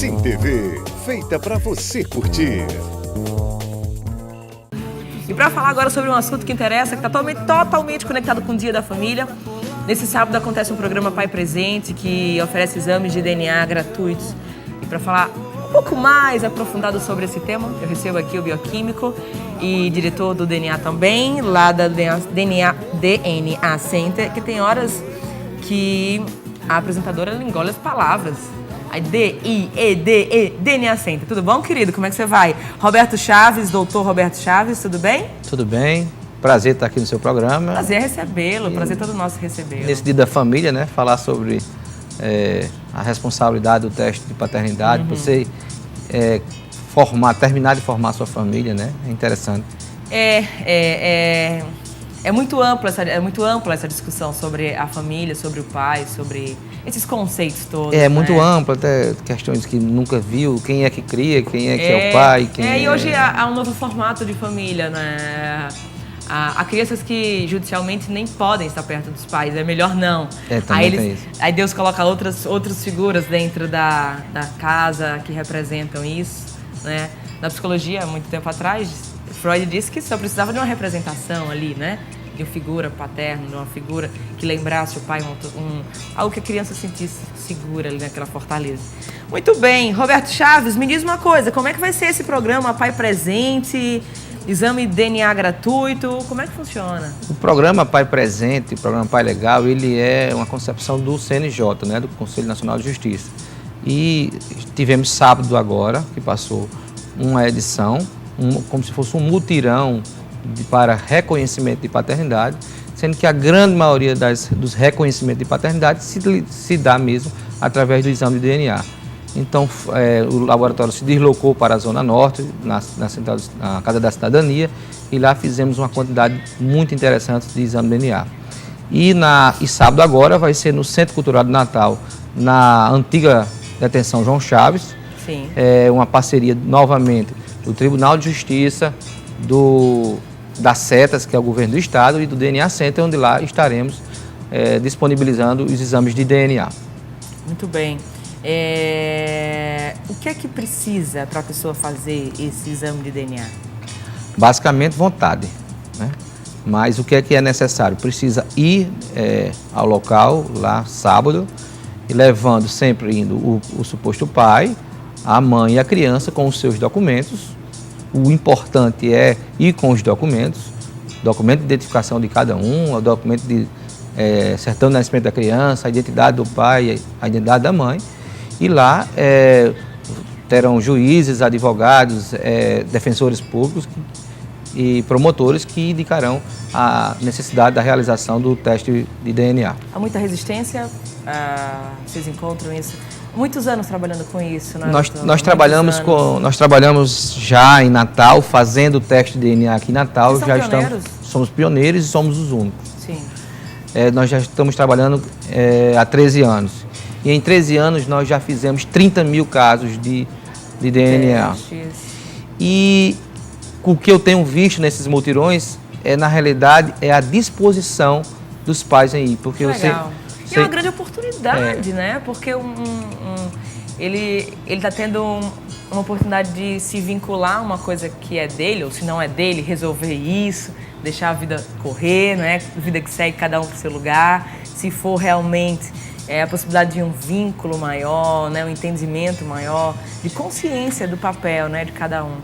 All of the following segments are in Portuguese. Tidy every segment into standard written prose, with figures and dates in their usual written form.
Sim TV, feita para você curtir. E para falar agora sobre um assunto que interessa, que está totalmente conectado com o Dia da Família, nesse sábado acontece um programa Pai Presente, que oferece exames de DNA gratuitos. E para falar um pouco mais aprofundado sobre esse tema, eu recebo aqui o bioquímico e diretor do DNA também, lá da DNA Center, que tem horas que a apresentadora engole as palavras. Aí D-I-E-D-E, DNA Center. Tudo bom, querido? Como é que você vai? Roberto Chaves, doutor Roberto Chaves, tudo bem? Tudo bem. Prazer estar aqui no seu programa. Prazer recebê-lo, prazer todo nosso recebê-lo. Nesse Dia da Família, né? Falar sobre a responsabilidade do teste de paternidade, você terminar de formar a sua família, né? É interessante. É muito ampla essa discussão sobre a família, sobre o pai, sobre esses conceitos todos. É muito ampla, até questões que nunca viu, quem é que cria, quem é que é o pai, E hoje há um novo formato de família, né? Há crianças que judicialmente nem podem estar perto dos pais, é melhor não. Aí Deus coloca outras figuras dentro da casa que representam isso, né? Na psicologia, há muito tempo atrás, Freud disse que só precisava de uma representação ali, né? De uma figura paterna, de uma figura que lembrasse o pai, algo que a criança sentisse segura ali naquela fortaleza. Muito bem, Roberto Chaves, me diz uma coisa, como é que vai ser esse programa Pai Presente, exame de DNA gratuito, como é que funciona? O programa Pai Presente, o programa Pai Legal, ele é uma concepção do CNJ, né? Do Conselho Nacional de Justiça. E tivemos sábado agora, que passou uma edição, como se fosse um mutirão para reconhecimento de paternidade, sendo que a grande maioria dos reconhecimentos de paternidade se dá mesmo através do exame de DNA. Então, o laboratório se deslocou para a Zona Norte, na Casa da Cidadania, e lá fizemos uma quantidade muito interessante de exame de DNA. E sábado agora vai ser no Centro Cultural de Natal, na antiga detenção João Chaves. Sim. É uma parceria novamente do Tribunal de Justiça, das CETAS, que é o governo do estado, e do DNA Center, onde lá estaremos disponibilizando os exames de DNA. Muito bem. O que é que precisa para a pessoa fazer esse exame de DNA? Basicamente, vontade, né? Mas o que é necessário? Precisa ir ao local, lá, sábado, e levando, sempre indo o suposto pai, a mãe e a criança com os seus documentos. O importante é ir com os documentos, documento de identificação de cada um, o documento de certidão de nascimento da criança, a identidade do pai, a identidade da mãe. E lá terão juízes, advogados, defensores públicos e promotores que indicarão a necessidade da realização do teste de DNA. Há muita resistência? Vocês encontram isso? Muitos anos trabalhando com isso, né? Nós trabalhamos já em Natal, fazendo o teste de DNA aqui em Natal. Vocês são pioneiros? Somos pioneiros e somos os únicos. Sim. Nós já estamos trabalhando há 13 anos. E em 13 anos nós já fizemos 30 mil casos de DNA. E o que eu tenho visto nesses mutirões, na realidade, é a disposição dos pais em ir. Porque legal. E é uma grande oportunidade, né? Porque ele está tendo uma oportunidade de se vincular a uma coisa que é dele, ou se não é dele, resolver isso, deixar a vida correr, não é? A vida que segue cada um para o seu lugar. Se for realmente a possibilidade de um vínculo maior, né? Um entendimento maior, de consciência do papel, né? De cada um.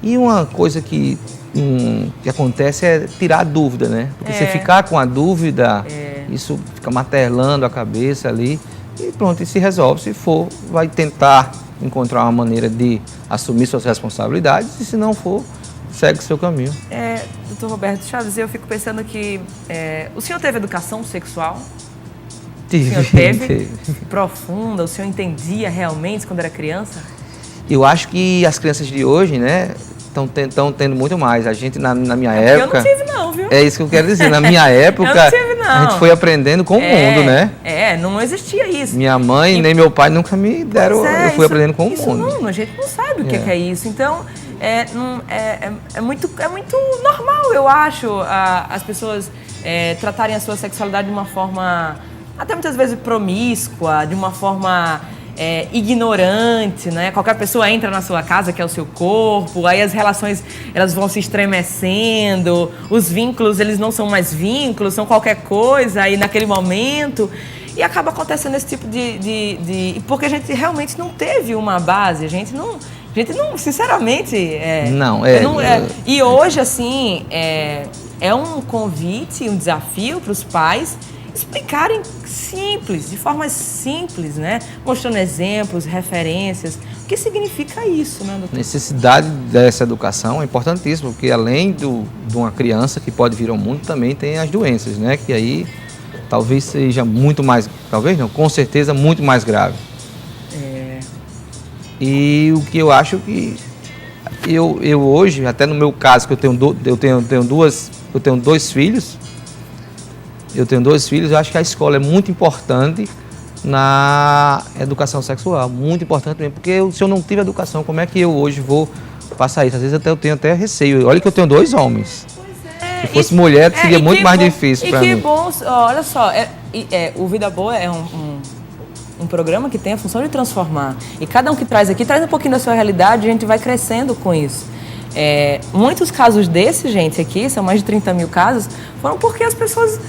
E uma coisa que acontece é tirar a dúvida, né? Porque você ficar com a dúvida, isso fica martelando a cabeça ali e pronto, e se resolve. Se for, vai tentar encontrar uma maneira de assumir suas responsabilidades e se não for, segue o seu caminho. Doutor Roberto Chaves, eu fico pensando que o senhor teve educação sexual? Tive. O senhor teve? Profunda? O senhor entendia realmente quando era criança? Eu acho que as crianças de hoje, né, estão tendo muito mais. A gente, na minha época... Eu não tive não, viu? É isso que eu quero dizer. Na minha época, eu não tive, não. A gente foi aprendendo com o mundo, né? Não existia isso. Minha mãe nem meu pai nunca me deram... eu fui aprendendo com o mundo. A gente não sabe o que é isso. Então, é muito normal, eu acho, as pessoas tratarem a sua sexualidade de uma forma, até muitas vezes promíscua, de uma forma ignorante, né? Qualquer pessoa entra na sua casa, que é o seu corpo, aí as relações elas vão se estremecendo, os vínculos eles não são mais vínculos, são qualquer coisa aí naquele momento. E acaba acontecendo esse tipo porque a gente realmente não teve uma base, a gente não sinceramente... E hoje, assim, é um convite, um desafio para os pais explicarem de forma simples, né? Mostrando exemplos, referências. O que significa isso, né, doutor? A necessidade dessa educação é importantíssima, porque além de uma criança que pode vir ao mundo, também tem as doenças, né? Que aí talvez seja muito mais, talvez não, com certeza muito mais grave. E o que eu acho que eu hoje, até no meu caso, que eu tenho dois filhos, eu acho que a escola é muito importante na educação sexual, muito importante mesmo, porque se eu não tive educação, como é que eu hoje vou passar isso? Às vezes eu tenho até receio. Olha que eu tenho 2 homens. Se fosse mulher, seria muito mais difícil para mim. E que bom, olha só, o Vida Boa é um programa que tem a função de transformar. E cada um que traz aqui, traz um pouquinho da sua realidade e a gente vai crescendo com isso. Muitos casos desses, gente, aqui, são mais de 30 mil casos, foram porque as pessoas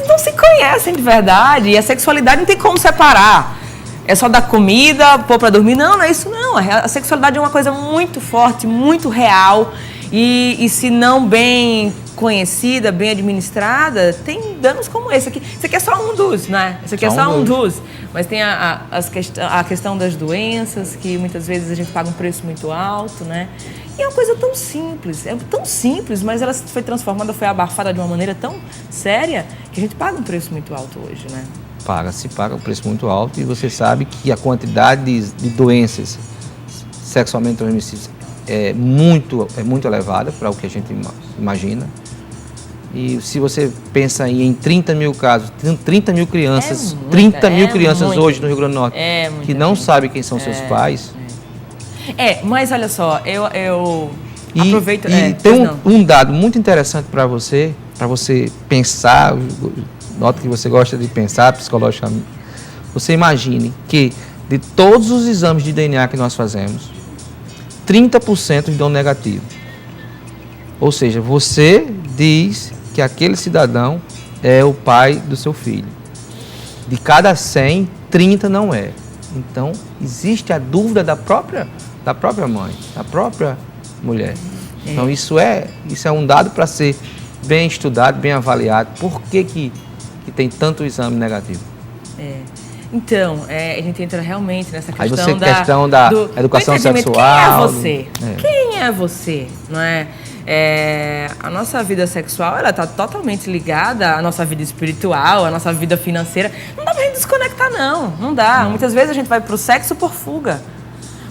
não se conhecem de verdade e a sexualidade não tem como separar. É só dar comida, pôr pra dormir. Não é isso não. A sexualidade é uma coisa muito forte, muito real e se não bem conhecida, bem administrada, tem danos como esse aqui. Esse aqui é só um dos, né? Esse aqui é só um dos. Mas tem a questão das doenças, que muitas vezes a gente paga um preço muito alto, né? E é uma coisa tão simples, mas ela foi transformada, foi abafada de uma maneira tão séria que a gente paga um preço muito alto hoje, né? Se paga um preço muito alto e você sabe que a quantidade de doenças sexualmente transmissíveis é muito elevada para o que a gente imagina. E se você pensa em 30 mil casos, 30 mil crianças, 30 mil crianças hoje no Rio Grande do Norte que não sabem quem são seus pais. Mas olha só, eu aproveito... E tem um dado muito interessante para você pensar, nota que você gosta de pensar psicologicamente. Você imagine que de todos os exames de DNA que nós fazemos, 30% dão negativo. Ou seja, você diz que aquele cidadão é o pai do seu filho. De cada 100, 30 não é. Então, existe a dúvida da própria mãe, da própria mulher. Então, isso é um dado para ser bem estudado, bem avaliado. Por que tem tanto exame negativo? Então, a gente entra realmente nessa questão, da educação sexual. Quem é você? Não é? A nossa vida sexual, ela está totalmente ligada à nossa vida espiritual, à nossa vida financeira. Não dá pra gente desconectar, não dá. Muitas vezes a gente vai pro sexo por fuga.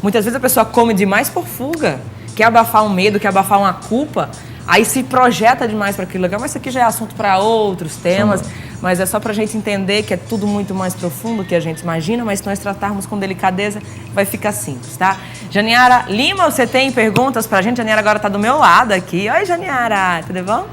Muitas vezes a pessoa come demais por fuga. Quer abafar um medo, quer abafar uma culpa, aí se projeta demais para aquilo. Mas isso aqui já é assunto para outros temas, mas é só para a gente entender que é tudo muito mais profundo que a gente imagina, mas se nós tratarmos com delicadeza, vai ficar simples, tá? Janiara Lima, você tem perguntas para a gente? Janiara agora está do meu lado aqui. Oi, Janiara, tudo bom?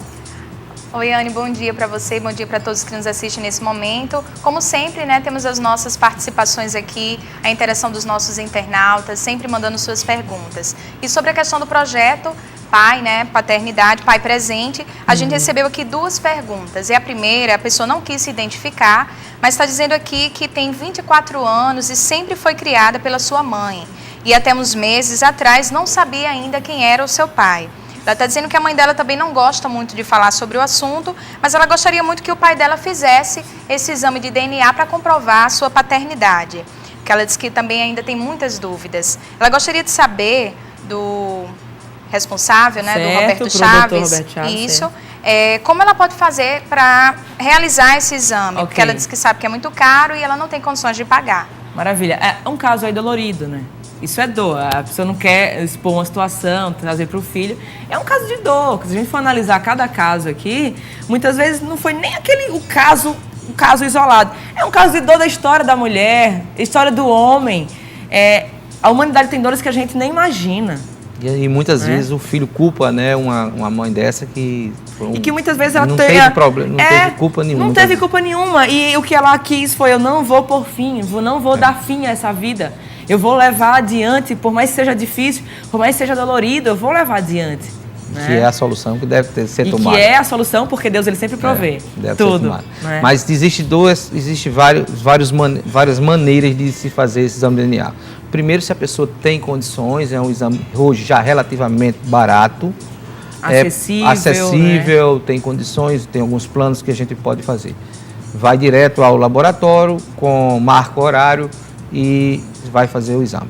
Oi, Anne, bom dia para você, bom dia para todos que nos assistem nesse momento. Como sempre, né, temos as nossas participações aqui, a interação dos nossos internautas, sempre mandando suas perguntas. E sobre a questão do projeto Pai, né, Paternidade, Pai Presente, a gente recebeu aqui 2 perguntas. E a primeira, a pessoa não quis se identificar, mas está dizendo aqui que tem 24 anos e sempre foi criada pela sua mãe. E até uns meses atrás não sabia ainda quem era o seu pai. Ela está dizendo que a mãe dela também não gosta muito de falar sobre o assunto, mas ela gostaria muito que o pai dela fizesse esse exame de DNA para comprovar a sua paternidade. Porque ela diz que também ainda tem muitas dúvidas. Ela gostaria de saber do responsável, né, do Roberto Chaves, isso, como ela pode fazer para realizar esse exame, porque ela diz que sabe que é muito caro e ela não tem condições de pagar. Maravilha. É um caso aí dolorido, né? Isso é dor. A pessoa não quer expor uma situação, trazer para o filho. É um caso de dor. Se a gente for analisar cada caso aqui, muitas vezes não foi nem o caso isolado. É um caso de dor da história da mulher, história do homem. A humanidade tem dores que a gente nem imagina. E muitas vezes o filho culpa, né, uma mãe dessa que... E que muitas vezes ela não teve problema, não teve culpa nenhuma. Não teve culpa nenhuma. E o que ela quis foi, eu não vou por fim, não vou dar fim a essa vida. Eu vou levar adiante, por mais que seja difícil, por mais que seja dolorido, eu vou levar adiante. Que é a solução que deve ser tomada. Que é a solução, porque Deus ele sempre provê tudo. Né? Mas existe várias maneiras de se fazer esse exame de DNA. Primeiro, se a pessoa tem condições, é um exame hoje já relativamente barato, acessível, né? Tem condições, tem alguns planos que a gente pode fazer. Vai direto ao laboratório, marca o horário e vai fazer o exame.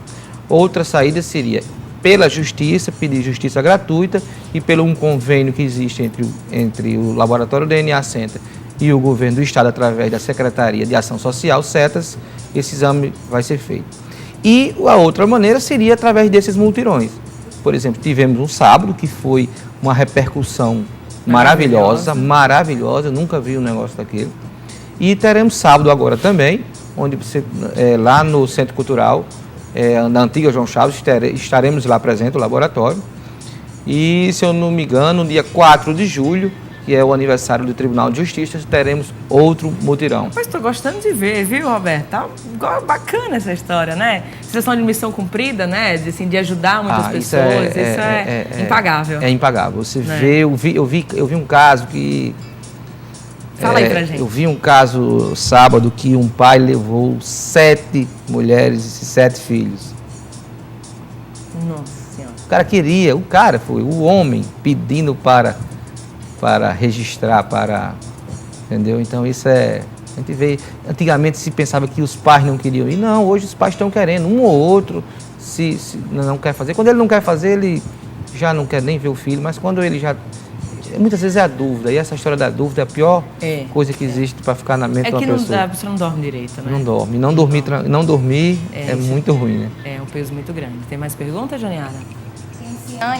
Outra saída seria pela justiça, pedir justiça gratuita e pelo um convênio que existe entre o Laboratório DNA Center e o governo do estado através da Secretaria de Ação Social, SETAS, esse exame vai ser feito. E a outra maneira seria através desses multirões. Por exemplo, tivemos um sábado que foi uma repercussão maravilhosa, nunca vi um negócio daquele. E teremos sábado agora também, onde lá no Centro Cultural, na antiga João Chaves, estaremos lá presente, o laboratório. E, se eu não me engano, no dia 4 de julho, que é o aniversário do Tribunal de Justiça, teremos outro mutirão. Mas estou gostando de ver, viu, Roberto? Tá bacana essa história, né? Sensação de missão cumprida, né? De ajudar muitas pessoas, isso é impagável. É impagável. Você vê, eu vi um caso que... Fala aí pra gente. Eu vi um caso sábado que um pai levou 7 mulheres e 7 filhos. Nossa Senhora. O cara foi o homem pedindo para registrar, entendeu? Então isso a gente vê, antigamente se pensava que os pais não queriam ir, não, hoje os pais estão querendo, um ou outro, se não quer fazer, quando ele não quer fazer, ele já não quer nem ver o filho, mas quando ele já, muitas vezes é a dúvida, e essa história da dúvida é a pior coisa que existe para ficar na mente de uma pessoa. A pessoa não dorme direito, né? Não dormir é muito ruim, né? É um peso muito grande. Tem mais perguntas, Janiara?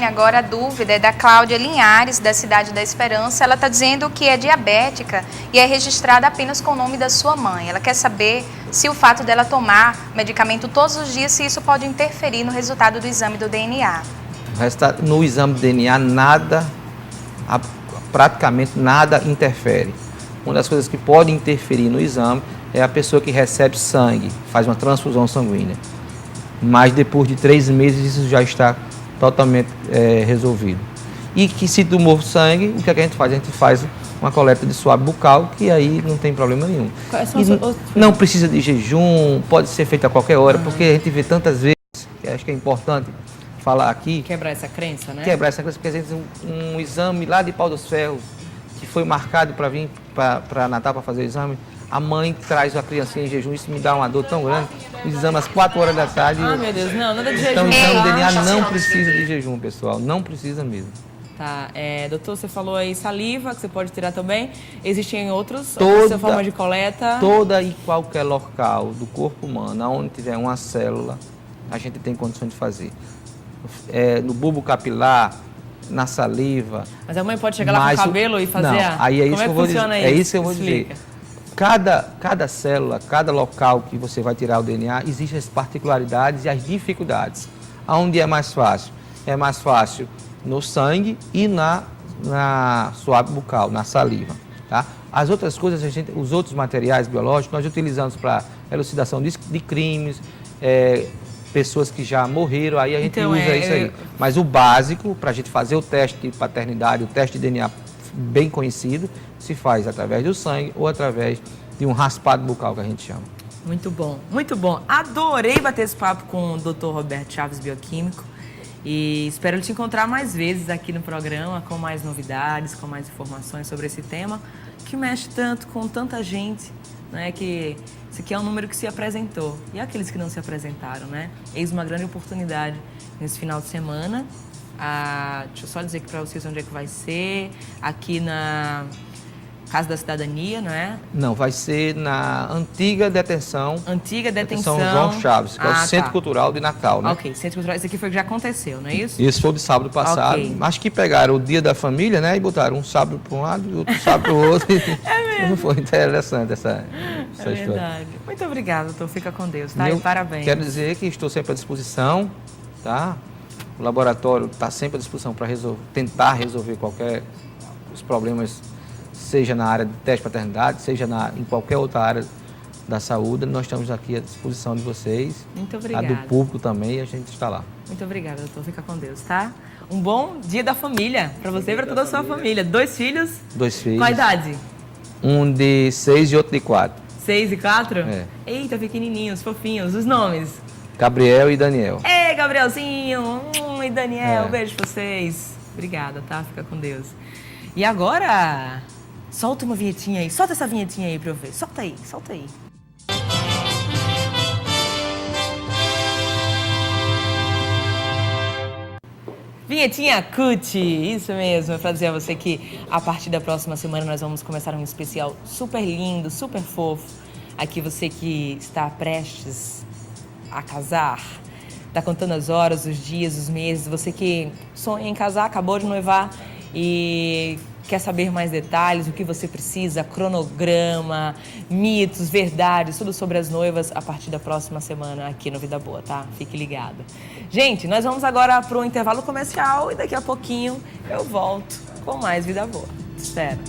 Agora a dúvida é da Cláudia Linhares, da Cidade da Esperança. Ela está dizendo que é diabética e é registrada apenas com o nome da sua mãe. Ela quer saber se o fato dela tomar medicamento todos os dias, se isso pode interferir no resultado do exame do DNA. No exame do DNA, praticamente nada interfere. Uma das coisas que pode interferir no exame é a pessoa que recebe sangue, faz uma transfusão sanguínea. Mas depois de 3 meses isso já está totalmente resolvido. E que se tomou sangue, o que a gente faz? A gente faz uma coleta de suave bucal, que aí não tem problema nenhum. Não precisa de jejum, pode ser feito a qualquer hora, porque a gente vê tantas vezes, que acho que é importante falar aqui. Quebrar essa crença, né? Quebrar essa crença, porque às vezes um exame lá de Pau dos Ferros, que foi marcado para vir para Natal para fazer o exame, a mãe traz a criancinha em jejum, isso me dá uma dor tão grande. O exame às 4 horas da tarde. Meu Deus, nada de jejum. Então, o exame DNA não precisa de jejum, pessoal. Não precisa mesmo. Tá, doutor, você falou aí saliva, que você pode tirar também. Existem outras formas de coleta? Toda e qualquer local do corpo humano, onde tiver uma célula, a gente tem condições de fazer. No bulbo capilar, na saliva. Mas a mãe pode chegar lá com o cabelo e fazer aí é isso como é que funciona isso? É isso que eu vou dizer. Cada célula, cada local que você vai tirar o DNA, existem as particularidades e as dificuldades. Aonde é mais fácil? É mais fácil no sangue e na suave bucal, na saliva. Tá? As outras coisas, os outros materiais biológicos, nós utilizamos para elucidação de crimes, pessoas que já morreram, aí a gente usa isso aí. Mas o básico, para a gente fazer o teste de paternidade, o teste de DNA bem conhecido, se faz através do sangue ou através de um raspado bucal, que a gente chama. Muito bom, muito bom. Adorei bater esse papo com o Dr. Roberto Chaves, bioquímico. E espero te encontrar mais vezes aqui no programa, com mais novidades, com mais informações sobre esse tema, que mexe tanto com tanta gente, né? Que esse aqui é um número que se apresentou. E aqueles que não se apresentaram, né? Eis uma grande oportunidade nesse final de semana. Deixa eu só dizer aqui para vocês onde é que vai ser. Aqui na Casa da Cidadania, não é? Não, vai ser na antiga detenção. Antiga detenção. João Chaves, que é o Centro Cultural de Natal, né? Ok, Centro Cultural. Esse aqui foi o que já aconteceu, não é isso? Isso foi de sábado passado. Okay. Acho que pegaram o dia da família, né? E botaram um sábado para um lado e outro sábado para o outro. É mesmo. Foi interessante essa história. Verdade. Muito obrigada, doutor. Fica com Deus, tá? E parabéns. Quero dizer que estou sempre à disposição, tá? O laboratório está sempre à disposição para tentar resolver os problemas, seja na área de teste de paternidade, seja em qualquer outra área da saúde. Nós estamos aqui à disposição de vocês. Muito obrigada. A do público também, a gente está lá. Muito obrigada, doutor. Fica com Deus, tá? Um bom dia da família para você e para toda a sua família. 2 filhos? 2 filhos. Qual a idade? Um de 6 e outro de 4. 6 e 4? É. Eita, pequenininhos, fofinhos. Os nomes? Gabriel e Daniel. Ei, Gabrielzinho e Daniel, beijo pra vocês. Obrigada, tá? Fica com Deus. E agora, solta uma vinhetinha aí. Solta essa vinhetinha aí pra eu ver. Solta aí, solta aí. Vinhetinha Cut, isso mesmo, para dizer a você que a partir da próxima semana nós vamos começar um especial super lindo, super fofo. Aqui você que está prestes a casar, está contando as horas, os dias, os meses, você que sonha em casar, acabou de noivar e quer saber mais detalhes, o que você precisa, cronograma, mitos, verdades, tudo sobre as noivas a partir da próxima semana aqui no Vida Boa, tá? Fique ligado. Gente, nós vamos agora para o intervalo comercial e daqui a pouquinho eu volto com mais Vida Boa. Te espero.